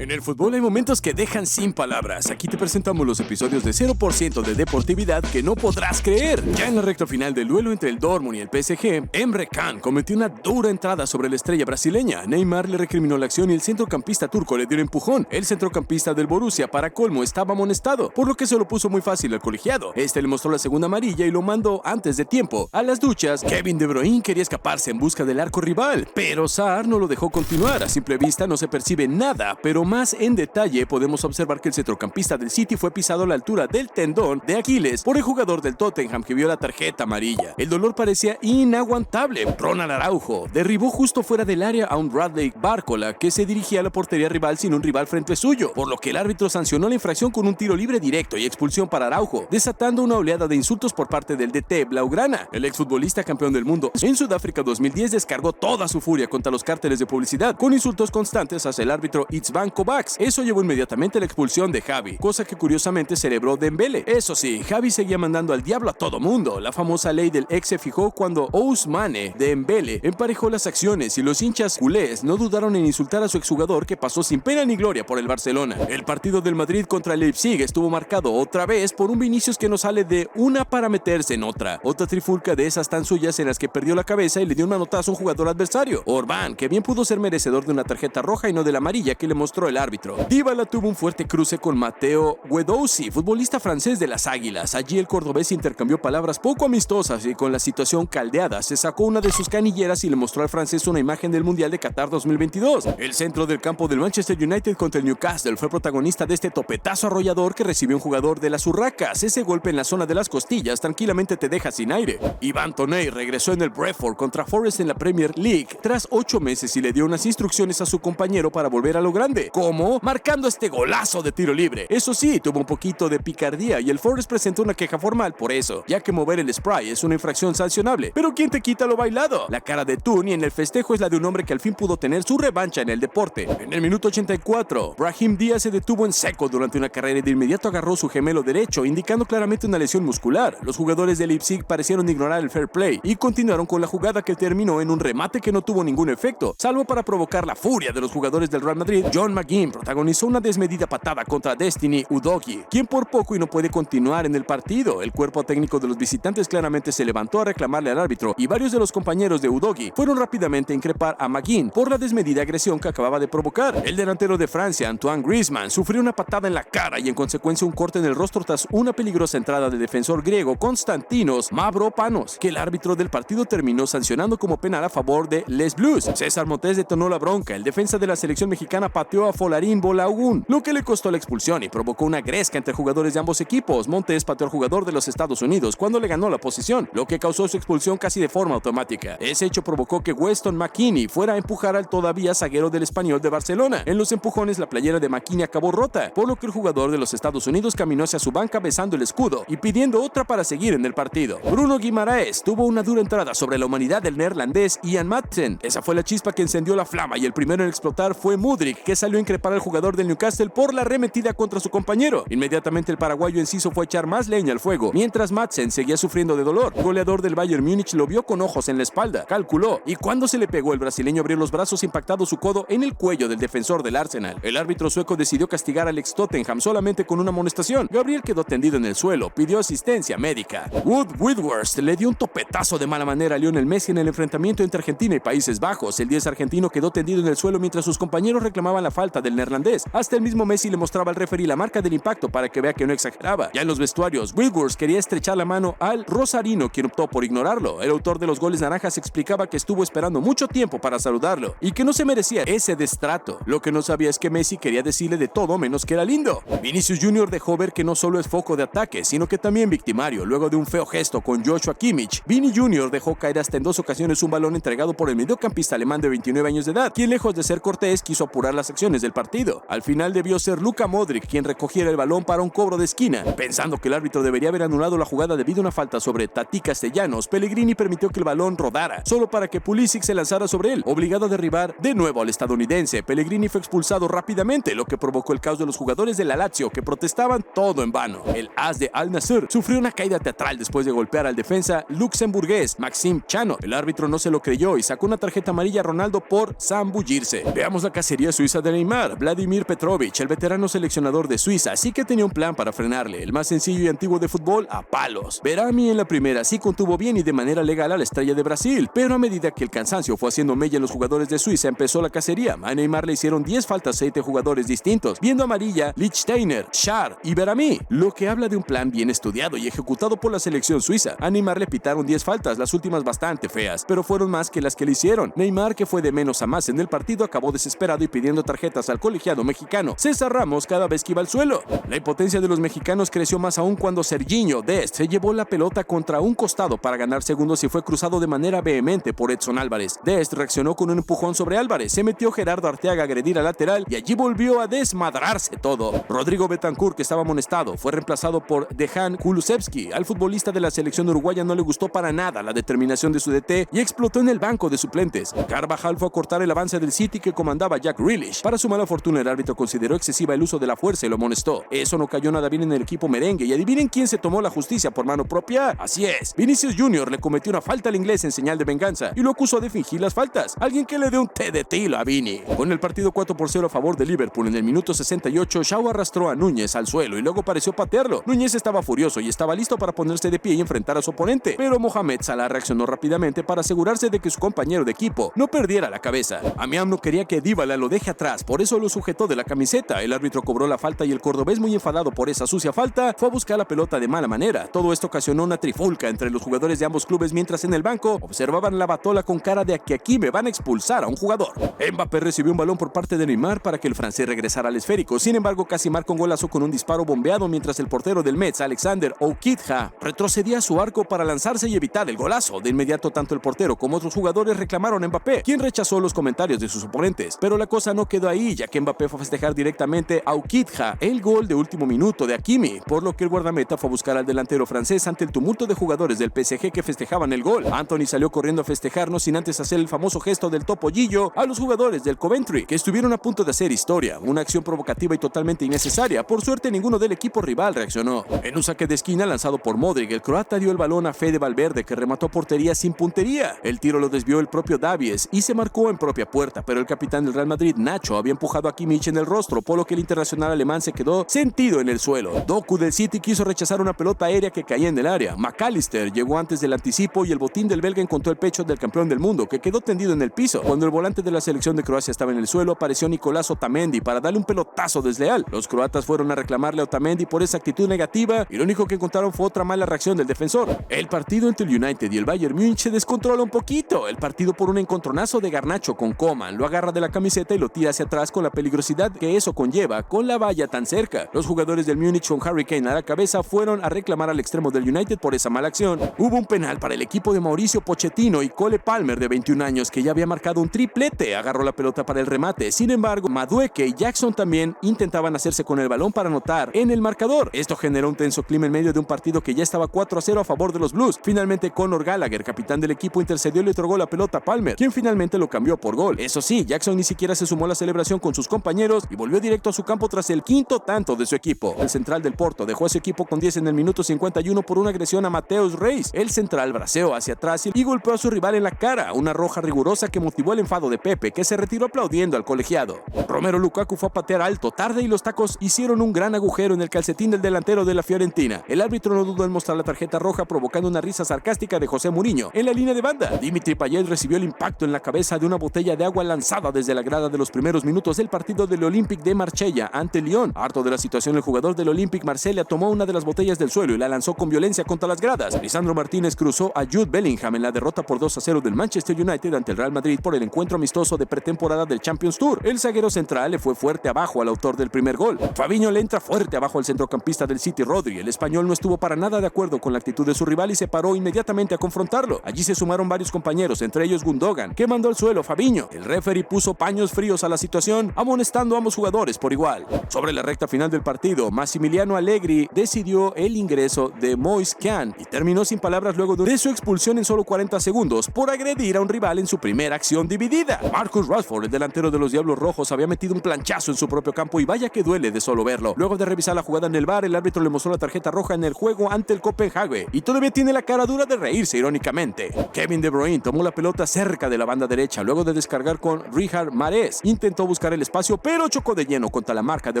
En el fútbol hay momentos que dejan sin palabras. Aquí te presentamos los episodios de 0% de deportividad que no podrás creer. Ya en la recta final del duelo entre el Dortmund y el PSG, Emre Can cometió una dura entrada sobre la estrella brasileña. Neymar le recriminó la acción y el centrocampista turco le dio un empujón. El centrocampista del Borussia, para colmo, estaba amonestado, por lo que se lo puso muy fácil al colegiado. Este le mostró la segunda amarilla y lo mandó antes de tiempo a las duchas. Kevin De Bruyne quería escaparse en busca del arco rival, pero Sarr no lo dejó continuar. A simple vista no se percibe nada, pero más en detalle podemos observar que el centrocampista del City fue pisado a la altura del tendón de Aquiles por el jugador del Tottenham que vio la tarjeta amarilla. El dolor parecía inaguantable. Ronald Araujo derribó justo fuera del área a un Bradley Barcola que se dirigía a la portería rival sin un rival frente suyo, por lo que el árbitro sancionó la infracción con un tiro libre directo y expulsión para Araujo, desatando una oleada de insultos por parte del DT Blaugrana. El exfutbolista campeón del mundo en Sudáfrica 2010 descargó toda su furia contra los cárteles de publicidad con insultos constantes hacia el árbitro István Kovacs. Eso llevó inmediatamente a la expulsión de Xavi, cosa que curiosamente celebró Dembélé. Eso sí, Xavi seguía mandando al diablo a todo mundo. La famosa ley del ex se fijó cuando Ousmane Dembélé emparejó las acciones y los hinchas culés no dudaron en insultar a su exjugador que pasó sin pena ni gloria por el Barcelona. El partido del Madrid contra el Leipzig estuvo marcado otra vez por un Vinicius que no sale de una para meterse en otra. Otra trifulca de esas tan suyas en las que perdió la cabeza y le dio un manotazo a un jugador adversario. Orbán, que bien pudo ser merecedor de una tarjeta roja y no de la amarilla que le mostró el árbitro. Dybala tuvo un fuerte cruce con Matteo Guendouzi, futbolista francés de las Águilas. Allí el cordobés intercambió palabras poco amistosas y con la situación caldeada se sacó una de sus canilleras y le mostró al francés una imagen del Mundial de Qatar 2022. El centro del campo del Manchester United contra el Newcastle fue protagonista de este topetazo arrollador que recibió un jugador de las Urracas. Ese golpe en la zona de las costillas tranquilamente te deja sin aire. Ivan Toney regresó en el Brentford contra Forest en la Premier League tras 8 meses y le dio unas instrucciones a su compañero para volver a lo grande. ¿Cómo? Marcando este golazo de tiro libre. Eso sí, tuvo un poquito de picardía y el Forest presentó una queja formal por eso, ya que mover el spray es una infracción sancionable. Pero ¿quién te quita lo bailado? La cara de Tooney en el festejo es la de un hombre que al fin pudo tener su revancha en el deporte. En el minuto 84, Brahim Díaz se detuvo en seco durante una carrera y de inmediato agarró su gemelo derecho, indicando claramente una lesión muscular. Los jugadores de Leipzig parecieron ignorar el fair play y continuaron con la jugada que terminó en un remate que no tuvo ningún efecto, salvo para provocar la furia de los jugadores del Real Madrid. John McGinn protagonizó una desmedida patada contra Destiny Udogie, quien por poco y no puede continuar en el partido. El cuerpo técnico de los visitantes claramente se levantó a reclamarle al árbitro y varios de los compañeros de Udogie fueron rápidamente a increpar a McGinn por la desmedida agresión que acababa de provocar. El delantero de Francia, Antoine Griezmann, sufrió una patada en la cara y en consecuencia un corte en el rostro tras una peligrosa entrada del defensor griego Konstantinos Mavropanos, que el árbitro del partido terminó sancionando como penal a favor de Les Blues. César Montes detonó la bronca. El defensa de la selección mexicana pateó a Folarín Bolaún, lo que le costó la expulsión y provocó una gresca entre jugadores de ambos equipos. Montes pateó al jugador de los Estados Unidos cuando le ganó la posición, lo que causó su expulsión casi de forma automática. Ese hecho provocó que Weston McKennie fuera a empujar al todavía zaguero del Español de Barcelona. En los empujones la playera de McKennie acabó rota, por lo que el jugador de los Estados Unidos caminó hacia su banca besando el escudo y pidiendo otra para seguir en el partido. Bruno Guimaraes tuvo una dura entrada sobre la humanidad del neerlandés Ian Madsen. Esa fue la chispa que encendió la flama y el primero en explotar fue Mudryk, que salió a increpar al jugador del Newcastle por la arremetida contra su compañero. Inmediatamente el paraguayo enciso fue a echar más leña al fuego, mientras Madsen seguía sufriendo de dolor. El goleador del Bayern Múnich lo vio con ojos en la espalda, calculó, y cuando se le pegó el brasileño abrió los brazos impactando su codo en el cuello del defensor del Arsenal. El árbitro sueco decidió castigar al ex Tottenham solamente con una amonestación. Gabriel quedó tendido en el suelo, pidió asistencia médica. Woodworth le dio un topetazo de mala manera a Lionel Messi en el enfrentamiento entre Argentina y Países Bajos. El 10 argentino quedó tendido en el suelo mientras sus compañeros reclamaban la falta del neerlandés. Hasta el mismo Messi le mostraba al referee la marca del impacto para que vea que no exageraba. Ya en los vestuarios, Woodworth quería estrechar la mano al rosarino, quien optó por ignorarlo. El autor de los goles naranjas explicaba que estuvo esperando mucho tiempo para saludarlo y que no se merecía ese destrato. Lo que no sabía es que Messi quería decirle de todo menos que era lindo. Vinicius Jr. dejó ver que no solo es foco de ataque, sino que también victimario. Luego de un feo gesto con Joshua Kimmich, Vini Jr. dejó caer hasta en 2 ocasiones un balón entregado por el mediocampista alemán de 29 años de edad, quien lejos de ser cortés quiso apurar las acciones del partido. Al final debió ser Luka Modric quien recogiera el balón para un cobro de esquina. Pensando que el árbitro debería haber anulado la jugada debido a una falta sobre Tati Castellanos, Pellegrini permitió que el balón rodara, solo para que Pulisic se lanzara sobre él, obligado a derribar de nuevo al estadounidense. Pellegrini fue expulsado rápidamente, lo que provocó el caos de los jugadores de la Lazio, que protestaban todo en vano. El as de Al Nassr sufrió una caída teatral después de golpear al defensa luxemburgués Maxime Chanot. El árbitro no se lo creyó y sacó una tarjeta amarilla a Ronaldo por zambullirse. Veamos la cacería suiza de Neymar. Neymar, Vladimir Petrovic, el veterano seleccionador de Suiza, sí que tenía un plan para frenarle, el más sencillo y antiguo de fútbol, a palos. Berami en la primera sí contuvo bien y de manera legal a la estrella de Brasil, pero a medida que el cansancio fue haciendo mella en los jugadores de Suiza, empezó la cacería. A Neymar le hicieron 10 faltas a 7 jugadores distintos, viendo amarilla Lichtsteiner, Schär y Berami, lo que habla de un plan bien estudiado y ejecutado por la selección suiza. A Neymar le pitaron 10 faltas, las últimas bastante feas, pero fueron más que las que le hicieron. Neymar, que fue de menos a más en el partido, acabó desesperado y pidiendo tarjetas al colegiado mexicano César Ramos cada vez que iba al suelo. La impotencia de los mexicanos creció más aún cuando Serginho Dest se llevó la pelota contra un costado para ganar segundos y fue cruzado de manera vehemente por Edson Álvarez. Dest reaccionó con un empujón sobre Álvarez, se metió Gerardo Arteaga a agredir al lateral y allí volvió a desmadrarse todo. Rodrigo Betancourt, que estaba amonestado, fue reemplazado por Dejan Kulusevski. Al futbolista de la selección uruguaya no le gustó para nada la determinación de su DT y explotó en el banco de suplentes. Carvajal fue a cortar el avance del City que comandaba Jack Grealish. Para su mala fortuna, el árbitro consideró excesiva el uso de la fuerza y lo amonestó. Eso no cayó nada bien en el equipo merengue y adivinen quién se tomó la justicia por mano propia. Así es, Vinicius Jr. le cometió una falta al inglés en señal de venganza y lo acusó de fingir las faltas. Alguien que le dé un té de tilo a Vini. Con el partido 4-0 a favor de Liverpool en el minuto 68, Shaw arrastró a Núñez al suelo y luego pareció patearlo. Núñez estaba furioso y estaba listo para ponerse de pie y enfrentar a su oponente, pero Mohamed Salah reaccionó rápidamente para asegurarse de que su compañero de equipo no perdiera la cabeza. Amiam no quería que Dybala lo deje atrás, por eso lo sujetó de la camiseta. El árbitro cobró la falta y el cordobés, muy enfadado por esa sucia falta, fue a buscar la pelota de mala manera. Todo esto ocasionó una trifulca entre los jugadores de ambos clubes, mientras en el banco observaban la batola con cara de que aquí me van a expulsar a un jugador. Mbappé recibió un balón por parte de Neymar para que el francés regresara al esférico. Sin embargo, casi marca un golazo con un disparo bombeado, mientras el portero del Metz, Alexander Oukidja, retrocedía a su arco para lanzarse y evitar el golazo. De inmediato, tanto el portero como otros jugadores reclamaron a Mbappé, quien rechazó los comentarios de sus oponentes. Pero la cosa no quedó ahí, ya que Mbappé fue a festejar directamente a Oukidja el gol de último minuto de Hakimi, por lo que el guardameta fue a buscar al delantero francés ante el tumulto de jugadores del PSG que festejaban el gol. Anthony salió corriendo a festejar, no sin antes hacer el famoso gesto del topollillo a los jugadores del Coventry, que estuvieron a punto de hacer historia, una acción provocativa y totalmente innecesaria. Por suerte, ninguno del equipo rival reaccionó. En un saque de esquina lanzado por Modric, el croata dio el balón a Fede Valverde, que remató portería sin puntería. El tiro lo desvió el propio Davies y se marcó en propia puerta, pero el capitán del Real Madrid, Nacho, había empujado a Kimmich en el rostro, por lo que el internacional alemán se quedó sentido en el suelo. Doku del City quiso rechazar una pelota aérea que caía en el área. McAllister llegó antes del anticipo y el botín del belga encontró el pecho del campeón del mundo, que quedó tendido en el piso. Cuando el volante de la selección de Croacia estaba en el suelo, apareció Nicolás Otamendi para darle un pelotazo desleal. Los croatas fueron a reclamarle a Otamendi por esa actitud negativa y lo único que encontraron fue otra mala reacción del defensor. El partido entre el United y el Bayern Múnich se descontrola un poquito. El partido por un encontronazo de Garnacho con Coman, lo agarra de la camiseta y lo tira hacia atrás con la peligrosidad que eso conlleva con la valla tan cerca. Los jugadores del Múnich con Harry Kane a la cabeza fueron a reclamar al extremo del United por esa mala acción. Hubo un penal para el equipo de Mauricio Pochettino y Cole Palmer, de 21 años, que ya había marcado un triplete, agarró la pelota para el remate. Sin embargo, Madueke y Jackson también intentaban hacerse con el balón para anotar en el marcador. Esto generó un tenso clima en medio de un partido que ya estaba 4-0 a favor de los Blues. Finalmente, Conor Gallagher, capitán del equipo, intercedió y le otorgó la pelota a Palmer, quien finalmente lo cambió por gol. Eso sí, Jackson ni siquiera se sumó a la celebración con sus compañeros y volvió directo a su campo tras el quinto tanto de su equipo. El central del Porto dejó a su equipo con 10 en el minuto 51 por una agresión a Mateus Reis. El central braceó hacia atrás y golpeó a su rival en la cara, una roja rigurosa que motivó el enfado de Pepe, que se retiró aplaudiendo al colegiado. Romero Lukaku fue a patear alto, tarde, y los tacos hicieron un gran agujero en el calcetín del delantero de la Fiorentina. El árbitro no dudó en mostrar la tarjeta roja, provocando una risa sarcástica de José Mourinho en la línea de banda. Dimitri Payet recibió el impacto en la cabeza de una botella de agua lanzada desde la grada de los primeros minutos del partido del Olympique de Marsella ante Lyon. Harto de la situación, el jugador del Olympique Marsella tomó una de las botellas del suelo y la lanzó con violencia contra las gradas. Lisandro Martínez cruzó a Jude Bellingham en la derrota por 2-0 del Manchester United ante el Real Madrid por el encuentro amistoso de pretemporada del Champions Tour. El zaguero central le fue fuerte abajo al autor del primer gol. Fabinho le entra fuerte abajo al centrocampista del City, Rodri. El español no estuvo para nada de acuerdo con la actitud de su rival y se paró inmediatamente a confrontarlo. Allí se sumaron varios compañeros, entre ellos Gundogan, que mandó al suelo a Fabinho. El referee puso paños fríos a la situación, amonestando a ambos jugadores por igual. Sobre la recta final del partido, Massimiliano Allegri decidió el ingreso de Moise Kean y terminó sin palabras luego de su expulsión en solo 40 segundos por agredir a un rival en su primera acción dividida. Marcus Rashford, el delantero de los Diablos Rojos, había metido un planchazo en su propio campo y vaya que duele de solo verlo. Luego de revisar la jugada en el VAR, el árbitro le mostró la tarjeta roja en el juego ante el Copenhague y todavía tiene la cara dura de reírse irónicamente. Kevin De Bruyne tomó la pelota cerca de la banda derecha luego de descargar con Riyad Mahrez. Intentó buscar el espacio, pero chocó de lleno contra la marca de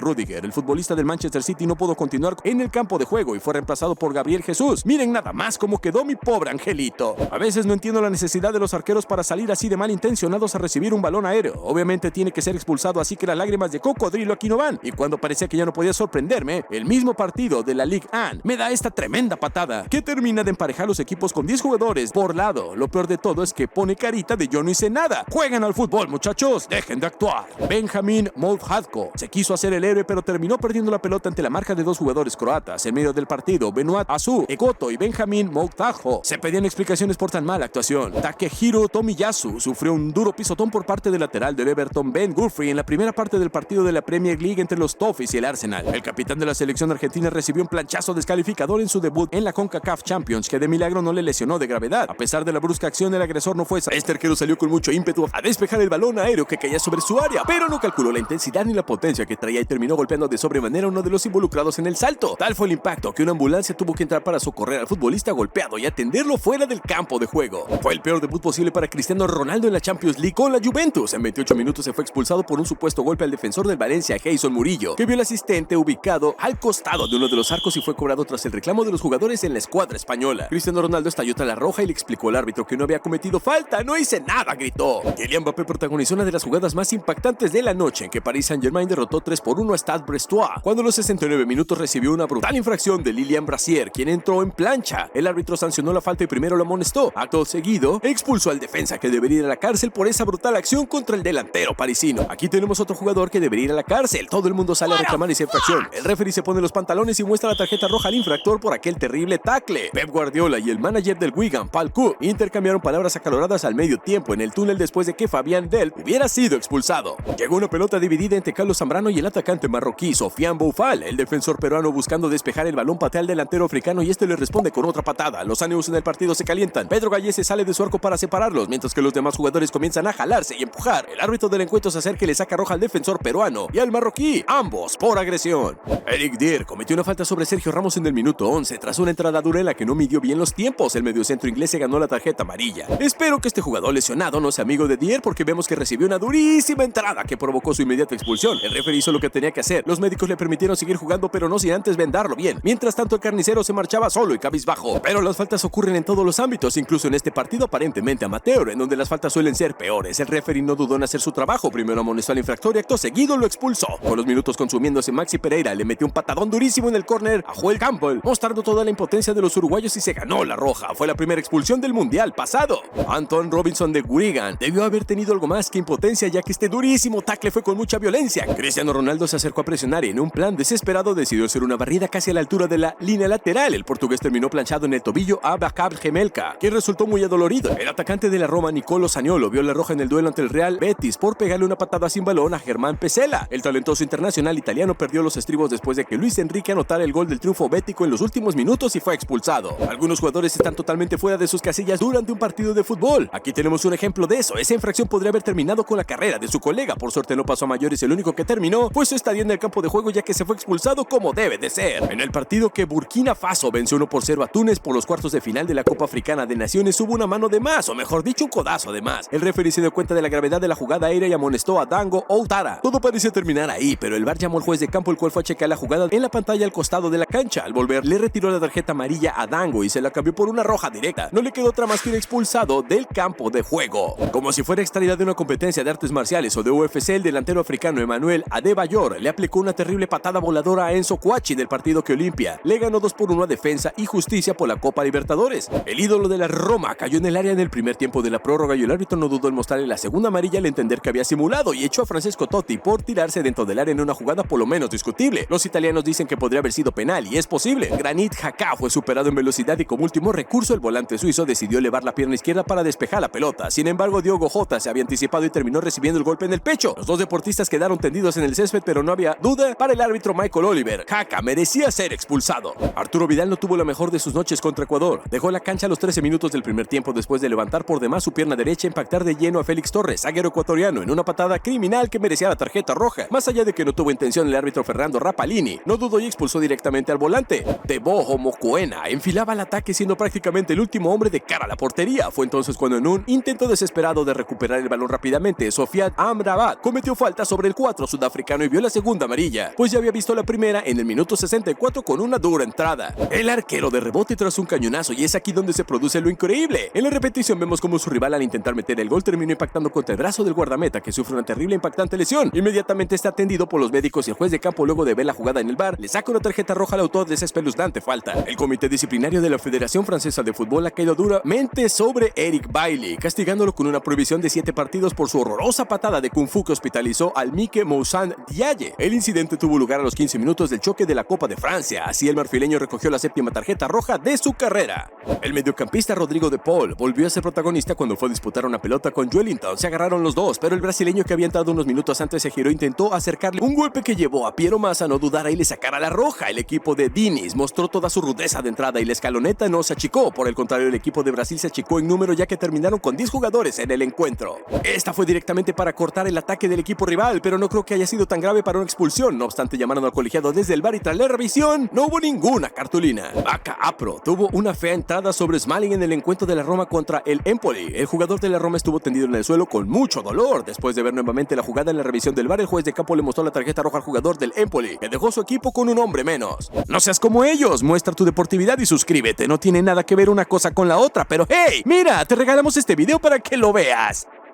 Rudiger. El futbolista del Manchester City no pudo continuar en el campo de juego y fue reemplazado por Gabriel Jesús. Miren nada más cómo quedó mi pobre angelito. A veces no entiendo la necesidad de los arqueros para salir así de malintencionados a recibir un balón aéreo. Obviamente tiene que ser expulsado, así que las lágrimas de cocodrilo aquí no van. Y cuando parecía que ya no podía sorprenderme, el mismo partido de la Ligue 1 me da esta tremenda patada que termina de emparejar los equipos con 10 jugadores por lado. Lo peor de todo es que pone carita de yo no hice nada. Jueguen al fútbol, muchachos, dejen de actuar. Benjamin Moldhavko se quiso hacer el héroe, pero terminó perdiendo la pelota ante la marca de dos jugadores croatas. En medio del partido, Benoit Asu Egoto y Benjamin Moldhavko se pedían explicaciones por tan mala actuación. Takehiro Tomiyasu sufrió un duro pisotón por parte del lateral del Everton Ben Gurfrey en la primera parte del partido de la Premier League entre los Toffees y el Arsenal. El capitán de la selección argentina recibió un planchazo descalificador en su debut en la CONCACAF Champions, que de milagro no le lesionó de gravedad. A pesar de la brusca acción, el agresor no fue esa. Este arquero salió con mucho ímpetu a despejar el balón aéreo que caía sobre su área, pero no calculó la intensidad ni la potencia que traía y terminó golpeando de sobremanera a uno de los involucrados en el salto. Tal fue el impacto que una ambulancia tuvo que entrar para socorrer al futbolista golpeado y atenderlo fuera del campo de juego. Fue el peor debut posible para Cristiano Ronaldo en la Champions League con la Juventus. En 28 minutos se fue expulsado por un supuesto golpe al defensor del Valencia, Jason Murillo, que vio al asistente ubicado al costado de uno de los arcos y fue cobrado tras el reclamo de los jugadores en la escuadra española. Cristiano Ronaldo estalló tras la roja y le explicó al árbitro que no había cometido falta. ¡No hice nada!, gritó. Kylian Mbappé protagonizó una de las jugadas más impactantes de la noche, en que Paris Saint-Germain derrotó 3-1 a Stade Brestois, cuando a los 69 minutos recibió una brutal infracción de Lilian Brassier, quien entró en plancha. El árbitro sancionó la falta y primero lo amonestó. Acto seguido, expulsó al defensa, que debería ir a la cárcel por esa brutal acción contra el delantero parisino. Aquí tenemos otro jugador que debería ir a la cárcel. Todo el mundo sale a reclamar esa infracción. El referee se pone los pantalones y muestra la tarjeta roja al infractor por aquel terrible tackle. Pep Guardiola y el manager del Wigan, Paul Cook, intercambiaron palabras acaloradas al medio tiempo en el túnel después de que Fabián Delp hubiera sido expulsado. Llegó una pelota dividida entre Carlos Zambrano y el atacante marroquí Sofiane Boufal. El defensor peruano, buscando despejar el balón, patea al delantero africano y este le responde con otra patada. Los ánimos en el partido se calientan. Pedro Gallese sale de su arco para separarlos, mientras que los demás jugadores comienzan a jalarse y empujar. El árbitro del encuentro se acerca y le saca roja al defensor peruano y al marroquí, ambos por agresión. Eric Dier cometió una falta sobre Sergio Ramos en el minuto 11 tras una entrada dura en la que no midió bien los tiempos. El mediocentro inglés se ganó la tarjeta amarilla. Espero que este jugador lesionado no sea amigo de Dier, porque vemos que recibió una durísima entrada que provocó su inmediata expulsión. El referee hizo lo que tenía que hacer. Los médicos le permitieron seguir jugando, pero no sin antes vendarlo bien. Mientras tanto, el carnicero se marchaba solo y cabizbajo. Pero las faltas ocurren en todos los ámbitos, incluso en este partido aparentemente amateur, en donde las faltas suelen ser peores. El referee no dudó en hacer su trabajo. Primero amonestó al infractor y acto seguido lo expulsó. Con los minutos consumiéndose, Maxi Pereira le metió un patadón durísimo en el córner a Joel Campbell, mostrando toda la impotencia de los uruguayos, y se ganó la roja. Fue la primera expulsión del mundial pasado. Anton Robinson de Gurigan debió haber tenido algo más que impotencia, ya que este durísimo tackle fue con mucha violencia. Cristiano Ronaldo se acercó a presionar y en un plan desesperado decidió hacer una barrida casi a la altura de la línea lateral. El portugués terminó planchado en el tobillo a Bacab Gemelka, que resultó muy adolorido. El atacante de la Roma, Nicolo Zaniolo, vio la roja en el duelo ante el Real Betis por pegarle una patada sin balón a Germán Pesela. El talentoso internacional italiano perdió los estribos después de que Luis Enrique anotara el gol del triunfo bético en los últimos minutos y fue expulsado. Algunos jugadores están totalmente fuera de sus casillas durante un partido de fútbol. Aquí tenemos un ejemplo de eso. Esa infracción podría haber terminado con la carrera de su colega. Por suerte no pasó a mayores. El único que terminó fue su estadía en el campo de juego, ya que se fue expulsado como debe de ser. En el partido que Burkina Faso venció 1-0 a Túnez por los cuartos de final de la Copa Africana de Naciones, hubo una mano de más, o mejor dicho, un codazo de más. El referee se dio cuenta de la gravedad de la jugada aérea y amonestó a Dango Outara. Todo parecía terminar ahí, pero el VAR llamó al juez de campo, el cual fue a checar la jugada en la pantalla al costado de la cancha. Al volver, le retiró la tarjeta amarilla a Dango y se la cambió por una roja directa. No le quedó otra más que ir expulsado del campo de juego. Como si fuera extraída de una competencia de artes marciales o de UFC, el delantero africano Emmanuel Adebayor le aplicó una terrible patada voladora a Enzo Cuachi del partido que Olimpia le ganó 2-1 a Defensa y Justicia por la Copa Libertadores. El ídolo de la Roma cayó en el área en el primer tiempo de la prórroga y el árbitro no dudó en mostrarle la segunda amarilla al entender que había simulado, y echó a Francesco Totti por tirarse dentro del área en una jugada por lo menos discutible. Los italianos dicen que podría haber sido penal, y es posible. Granit Xhaka fue superado en velocidad y como último recurso el volante suizo decidió elevar la pierna izquierda para despejar la pelota. Sin embargo, Diogo Jota se había anticipado y terminó recibiendo el golpe en el pecho. Los dos deportistas quedaron tendidos en el césped, pero no había duda para el árbitro Michael Oliver. Xhaka merecía ser expulsado. Arturo Vidal no tuvo la mejor de sus noches contra Ecuador. Dejó la cancha a los 13 minutos del primer tiempo después de levantar por demás su pierna derecha e impactar de lleno a Félix Torres, zaguero ecuatoriano, en una patada criminal que merecía la tarjeta roja. Más allá de que no tuvo intención, el árbitro Fernando Rapalini no dudó y expulsó directamente al volante. Teboho Mokoena enfilaba el ataque siendo prácticamente el último hombre de cara a la portería. Fue entonces cuando, en un intento desesperado de recuperar el balón rápidamente, Sofiane Amrabat Amrabat cometió falta sobre el 4 sudafricano y vio la segunda amarilla, pues ya había visto la primera en el minuto 64 con una dura entrada. El arquero de rebote tras un cañonazo, y es aquí donde se produce lo increíble. En la repetición vemos como su rival, al intentar meter el gol, terminó impactando contra el brazo del guardameta, que sufre una terrible e impactante lesión. Inmediatamente está atendido por los médicos y el juez de campo, luego de ver la jugada en el VAR, le saca una tarjeta roja al autor de esa espeluznante falta. El comité disciplinario de la Federación Francesa de Fútbol ha caído duramente sobre Eric Bailly, castigándolo con una prohibición de 7 partidos por su horrorosa patada de Kung Fu que hospitalizó al Mike Moussane Diaye. El incidente tuvo lugar a los 15 minutos del choque de la Copa de Francia, así el marfileño recogió la 7ª tarjeta roja de su carrera. El mediocampista Rodrigo de Paul volvió a ser protagonista cuando fue a disputar una pelota con Joelinton. Se agarraron los dos, pero el brasileño, que había entrado unos minutos antes, se giró e intentó acercarle un golpe que llevó a Piero Massa a no dudar y le sacara la roja. El equipo de Diniz mostró toda su rudeza de entrada y la escaloneta no se achicó. Por el contrario, el equipo de Brasil se achicó en número, ya que terminaron con 10 jugadores en el encuentro. Esta fue directamente para cortar el ataque del equipo rival, pero no creo que haya sido tan grave para una expulsión. No obstante, llamaron al colegiado desde el VAR y tras la revisión no hubo ninguna cartulina. Bacca Apro tuvo una fea entrada sobre Smalling en el encuentro de la Roma contra el Empoli. El jugador de la Roma estuvo tendido en el suelo con mucho dolor. Después de ver nuevamente la jugada en la revisión del VAR, el juez de campo le mostró la tarjeta roja al jugador del Empoli, que dejó su equipo con un hombre menos. No seas como ellos, muestra tu deportividad y suscríbete. No tiene nada que ver una cosa con la otra, pero hey, mira, te regalamos este video para que lo veas.